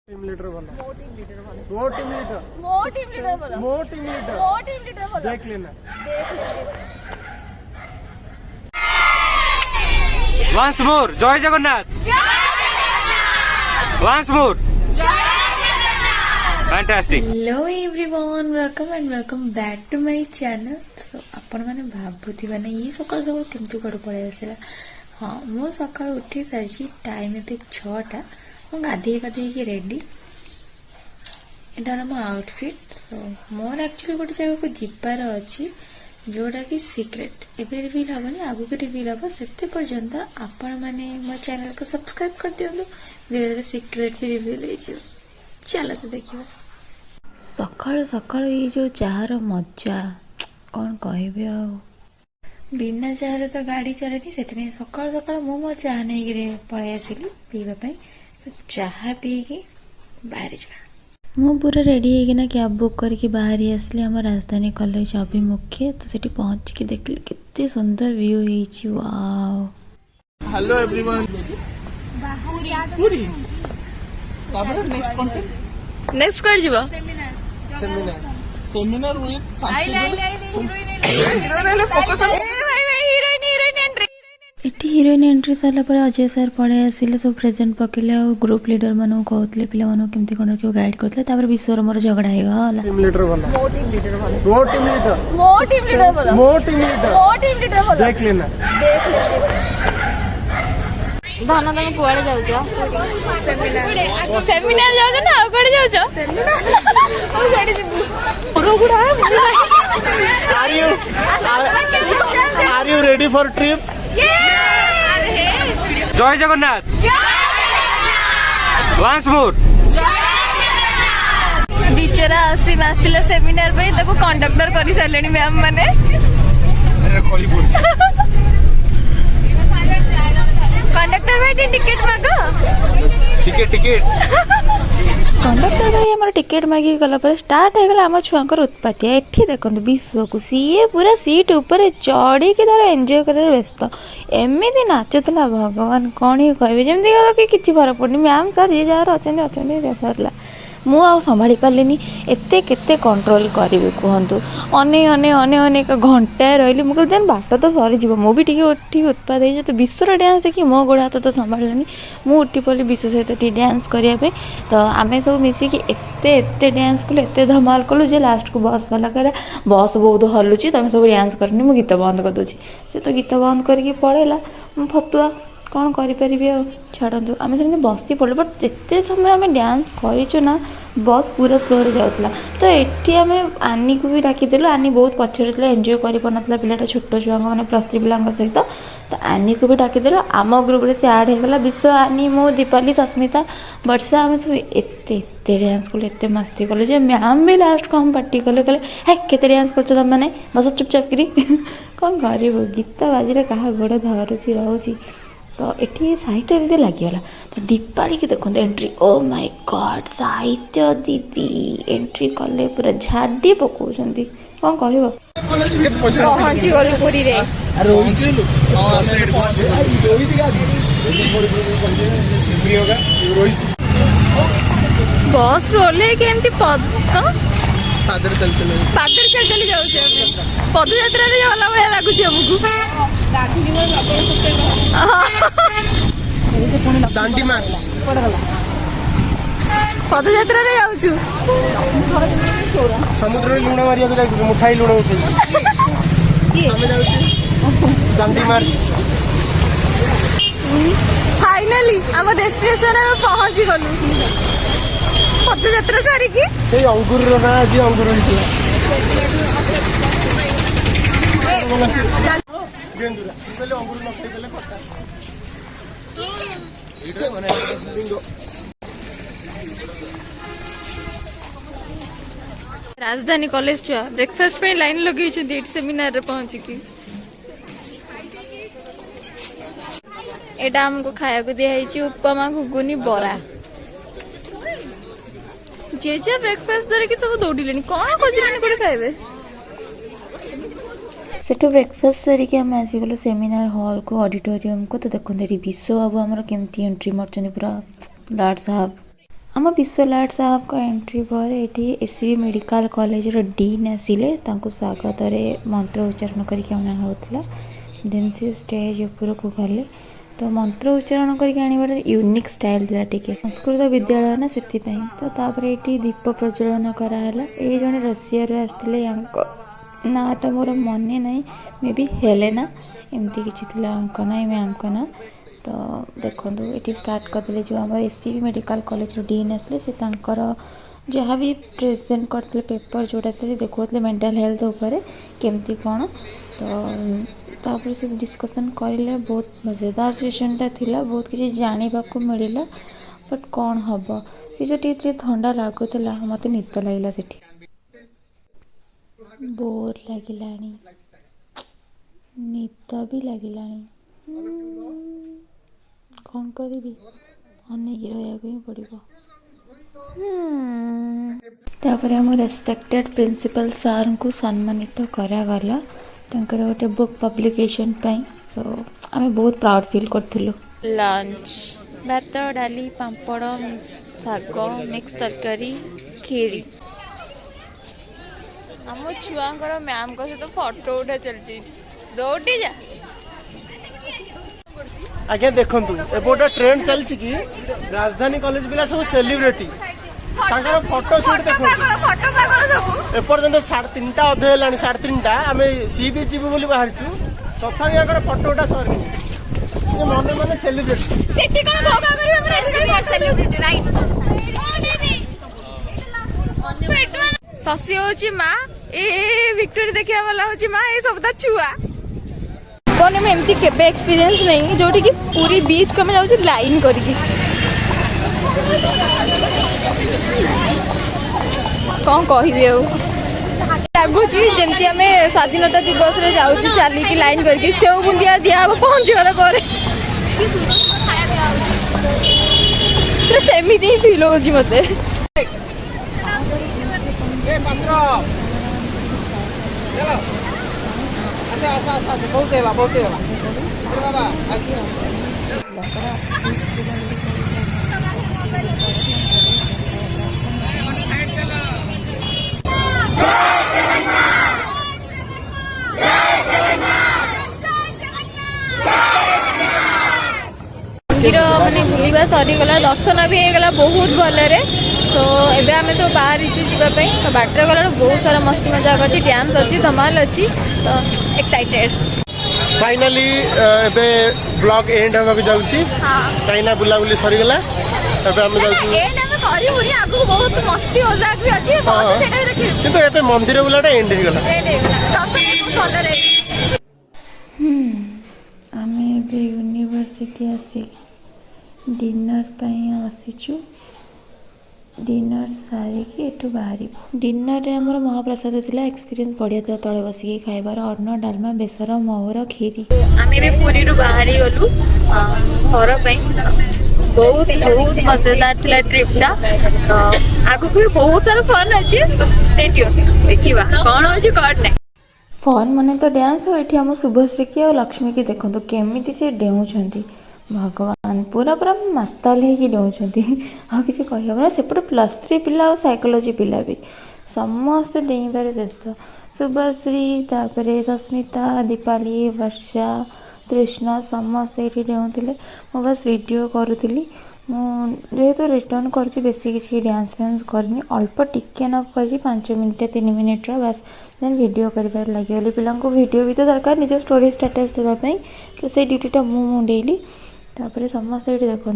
Team leader वाला वो team leader वाला वो टीम लीडर वो टीम लीडर वाला वो टीम लीडर वो टीम लीडर वाला देख लेना देख लेंगे। Once more, Joy Jagannath. Once more. Fantastic. Hello everyone, welcome back to my channel. So आपण माने भाबुथिबा ना ये सकाळ सकाळ केमती कड पळे आसेला। हां मो सकाळ उठी सारची टाइम एबे 6टा मो गाधे गाधे की रेडी एटा ना मो आउटफिट। सो मोर एक्चुअली गोटे जगह को जिबार अछि जोड़ा कि सीक्रेट एबे रिवील हबनी आगु के रिवील हबो सेते पर्यंत आपण माने मो चैनल को सब्सक्राइब कर दियौ धीरे धीरे सीक्रेट भी रिवील हो जियो। चलो तो देखिए सकाळ सकाळ ये जो चाहर मजा कौन कहबे आ बिना चाहर तो गाड़ी चलेनी से सकाळ सकाळ मो चाह नहीं पळै आसिली पीवा पई तो चाह पी के बाहर जा मु पूरा रेडी होना कैब बुक करके बाहर आसली आम राजधानी कॉलेज अभिमुखे तो सेठी पहुंच के देखली कितने सुंदर व्यू है। वाओ हेलो एवरीवन पूरी नेक्स्ट कंटेंट नेक्स्ट कर जीवा seminar with eighty heroine entry सारा पर अजय सर पढ़े आसिले सब प्रेजेंट पकेले और ग्रुप लीडर मानू कहते पिला मानू केमती कोन के गाइड करते तापर विश्वर मोर झगड़ा हे गला टीम लीडर वाला वो टीम लीडर वाला वो टीम लीडर वो टीम लीडर वाला वो टीम लीडर वो टीम लीडर वाला देख लेना देख लेंगे। धन तुम कुआड़े जाऊଛ सेमिनार जाओ ना आ कोड़े जाओ are you ready for trip Joy Jagannath. Once more. बिचरा आसिम आसिला सेमिनार पे ताको कंडक्टर करि सारलेनी मैम माने कंडक्टर भाई टिकट मागो टिकट कंडक्टर भाई आम टिकेट मागिक गला पर स्टार्ट हो गला आम छुआंकर उत्पाती एठी देखो विश्व को सीए पूरा सीट ऊपर चढ़ी के तार एंजॉय कर व्यस्त एमती नाचुला भगवान कौन ही कहे जमी कि फरक पड़नी मैम सर जी जार अच्छा सरला मु आ संभाली पार्लिनी एते केते कंट्रोल करी कहतु अने अने अने अनेक घंटा रही मुझे देन बाट तो सरी जीव मु भी ठीक उत्पाद हो तो विश्वर डांस देखिए मो गोड़ हाथ तो संभालानी मु उठी पड़ी विश्व सहित टी डांस करने तो आम सब मिसिकी एते डांस कलु एते धमाल कलु जे लास्ट को बस वाला कह बस बहुत हलुची तुम सब डांस करनी मु गीत बंद कर दूची से तो गीत बंद करके पड़ेला फतुआ कौन करें छाड़ू आम से बसी पड़े बट जिते समय आम डांस करूँ ना बस पूरा स्लो जाऊला तो ये आम आनी को भी डाकिदेलु आनी बहुत पछरे एंजॉय कर पारा पिलाटा छोट छुआ मैंने +3 पिला सहित तो आनी को भी डाकिदेलु आम ग्रुप से से आड होगा विश्व आनी मो दीपाली सस्मिता वर्षा आम सब एते डांस कलु एते मस्ती कलु जे मैम भी लास्ट को हम पार्टी कले है केते डांस कर तुमने बस चुपचाप करी कौन कर गीत बाजिले क्या गोड़ धरुची रोची तो ये साहित्य दीदी लगिगला तो दीपाली की देखो एंट्री ओ माय गॉड साहित्य दीदी एंट्री कले पूरा झाड़ी पकाउछंती कौन कहबो पहुंची गलु पुरी रे बस रोले के एमती पादर चल जाउछे पदयात्रा रे जाला भलिया लागुछे हमकु दांडी मैच पदयात्रा रे जाउछु समुद्र में लुणा मारिया को मुठाई लुणा उठे हमें जाउछु दांडी मैच फाइनली हम डेस्टिनेशन में पहुंची गलु पदयात्रा सारी की ए अंगूर ना जी अंगूर राजधानी कॉलेज छुआ ब्रेकफास्ट पे लाइन लगे सेमिनार रे पहुंची की एटा हमको खाया को दिया उपमा घुगुनी बरा जे जे ब्रेकफास्ट धरिकी सब दौड़िले कौन खोजिले कोटे खाइबे सेठू ब्रेकफास्ट सरिके आम आसीगलु सेमिनार हॉल को ऑडिटोरियम को तो देखते विश्व बाबू आमर केमती एंट्री मार्चंती पूरा लार्ड साहब आम विश्वलाट साहब को एंट्री पर ये एससीबी मेडिकल कॉलेज डीन आसिले स्वागत मंत्र उच्चारण करके अना होता। देन से स्टेज उपरक गले तो मंत्र उच्चारण करके आने यूनिक स्टाइल था टी संस्कृत विद्यालय ना से तो तापर ये दीप प्रज्वलन कराला। ये जड़े रशिया आसते नाटा मोर मन ना मे बी हेलेना एमती किसी ना मैम का ना। तो देखो ये स्टार्ट करदे जो आम एससीबी मेडिकल कॉलेज डीन आसले से जहाँ भी प्रेजेंट करते पेपर जोटा से देखते मेंटल हेल्थ उपर केमती कौन तो से डिस्कसन करें। बहुत मजेदार सेशनटा थिला, बहुत किसी जानवा को मिलला। बट कौन हम से जो टी ठंडा लगुला मत निद लगे से बोर लगिला निद भी लगिला कौन करी अनेक रहा ही पड़ो। तापर हम रेस्पेक्टेड प्रिंसिपल सार को सम्मानित करागला गोटे बुक पब्लिकेशन पाई। सो आम बहुत प्राउड फील करूँ। लंच भात डाली पापड़ शाग मिक्स तरकारी खीरी आम छुआ मैम को सहित फोटो उठा चलती दौड़ी जा आज्ञा देखु ए गोटे ट्रेंड चलती कि राजधानी कॉलेज पिला सब सेलिब्रिटी फोटो शूट देखो एपर्तंत 3:30 अधे है 3:30 आम सी बीच जीव बोली बाहर तथा फोटो उठा सर मन मन सेलिब्रिटी शशि हूँ माँ ए विक्टोरी देखा वाला हूँ माँ ये सब छुआ कौन में एमती केबे एक्सपीरियंस नहीं जोटी कि पूरी बीच को जाऊँ लाइन करके कौन कह लगुच जमती आम स्वाधीनता दिवस रे जाऊँ चलिकी लाइन करके सेव बुंदिया दिया पहुँची गला सेमती ही फिल हो मत बहुत मंदिर माने बुलवा सरीगला दर्शन भी होगा बहुत भलरे। सो एबे आमे तो बाहर जावाई तो बाटर गला बहुत सारा मस्ती मजाक अच्छी डांस अच्छी धमाल अच्छी तो एक्साइटेड। फाइनाली एबे ब्लॉग एंड होगा जाऊँगी कहीं बुलाबुली सरीगला आगु बहुत मस्ती मजाक भी अच्छी किंतु एबे मंदिर बुलाटा एंड हो गला। आमे एबे यूनिवर्सिटी आसी डिनर पाई आसीचु डिनर सारिकी एठू बाहर डिनर रे हमर महाप्रसाद थिला एक्सपीरियंस बढ़िया था तले बसिकी खाइबार अन्न डालमा बेसर महुर खीरी। आमे भी पूरी रु बाहर गलु घर पे बहुत बहुत मजेदार थिला ट्रिप टा आगु भी बहुत सारा फन अछि स्टे ट्यून देखिबा कोन अछि कोन नै फन माने तो डांस हो एठी हम शुभश्री की और लक्ष्मी की देखंतु केमिति से डेउछंती भगवान पूरा पूरा माताल होगी डेउछंती आ किसी कहबना सेपटे +3 पिला और साइकोलॉजी पिला भी समस्त डेइबारे व्यस्त शुभश्री तापर सस्मिता दीपाली वर्षा तृष्णा समस्त ये डेउथिले मो बस वीडियो करूली जेहेतु रिटर्न कर बेसी किसी डांस फैंस करनी अल्प टिके न कर 5 मिनट 3 मिनट बस देन वीडियो कर लगे पिला वीडियो भी तो दरकार निज स्टोरी स्टेटस देवाई तो से ड्यूटीटा मुझे तापर समस्त ये देखूँ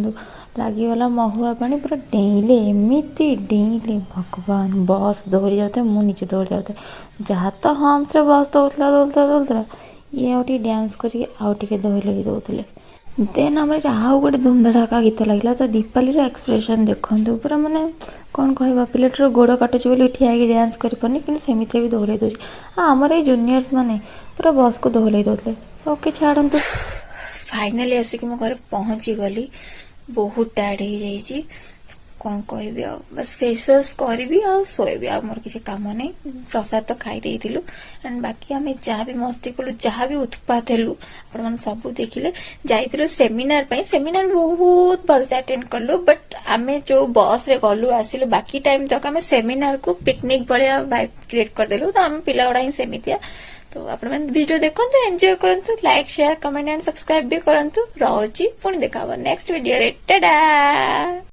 लगिगला महुआ पानी पूरा डेले एमती डेले भगवान बस दौड़ी जाता मुझे नीचे दौड़ी जाता जहाँ तो हम्स बस दौड़ता ये आउटे डांस करके आउटे दौड़ लगे दौले देन आम आउ गोटे धूमधड़ाका गीत लगे तो दीपाली एक्सप्रेशन देखते पूरा माने कौन कह पिलाटर गोड़ काटुच बोली ठिया डांस करपारनी कि सेमती भी दौड़े दूसरी आमर ये जूनियर्स मैंने पूरा बस को दौड़े दौले ओके छाड़ू फाइनाली आसिक मो घर पहुँची गली बहुत टायर्ड हो कौन कहबी आ बस फेस वाश करी आ शोबी आ मोर किसी काम नहीं प्रसाद तो खाई देइथिलु एंड बाकी आमे जहाँ भी मस्ती कलु जहाँ भी उत्पात हेलु आपण मन सब देखिले जाइथिलु सेमिनार पई सेमिनार बहुत भलसे अटेंड करलु बट आमे जो बस रे गलु आसिलु बाकी टाइम तक आमे सेमिनार को पिकनिक भलिया वाइब क्रिएट कर देलु तो आमे पिला गुडा ही सेमितिया तो आपण मन वीडियो देखंतु एंजॉय करंतु like share comment and subscribe भी करंतु रहउची पुणी देखाबो नेक्स्ट वीडियो रे टाटा।